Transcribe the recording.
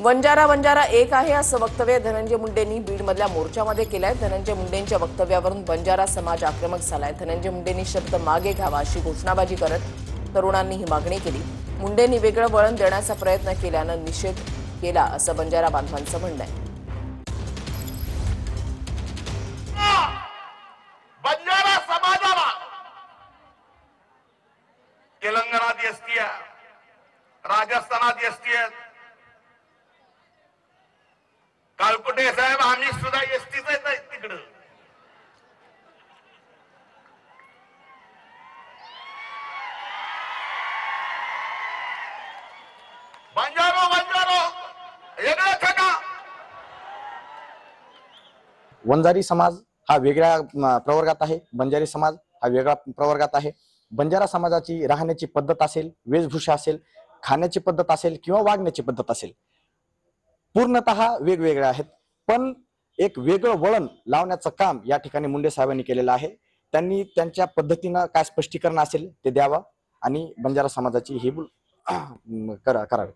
वंजारा वंजारा एक आहे असं वक्तव्य धनंजय मुंडेंनी बीडमधल्या मोर्चामध्ये केलंय। धनंजय मुंडेंच्या वक्तव्यावरून बंजारा समाज आक्रमक झालाय। धनंजय मुंडेंनी शब्द मागे घ्यावा अशी घोषणाबाजी करत तरुणांनी ही मागणी केली। मुंडेंनी वेगळं वळण देण्याचा प्रयत्न केल्यानं निषेध केला असं बंजारा बांधवांचं म्हणणं आहे। बंजारा समाजाला तेलंगणात एसटी आहे, राजस्थानात एसटी आहे। कालकुटे साहेब आम्ही सुद्धा एसटीच आहे तिकडं। बंजारो बंजारो वेगळं का? वंजारी समाज हा वेगळ्या प्रवर्गात आहे, बंजारी समाज हा वेगळ्या प्रवर्गात आहे। बंजारा समाजाची राहण्याची पद्धत असेल, वेशभूषा असेल, खाण्याची पद्धत असेल किंवा वागण्याची पद्धत असेल, पूर्णतः वेगवेगळ्या आहेत। पण एक वेगळं वळण लावण्याचं काम या ठिकाणी मुंडे साहेबांनी केलेलं आहे। त्यांनी त्यांच्या पद्धतीनं काय स्पष्टीकरण असेल ते द्यावं आणि बंजारा समाजाची ही करावे।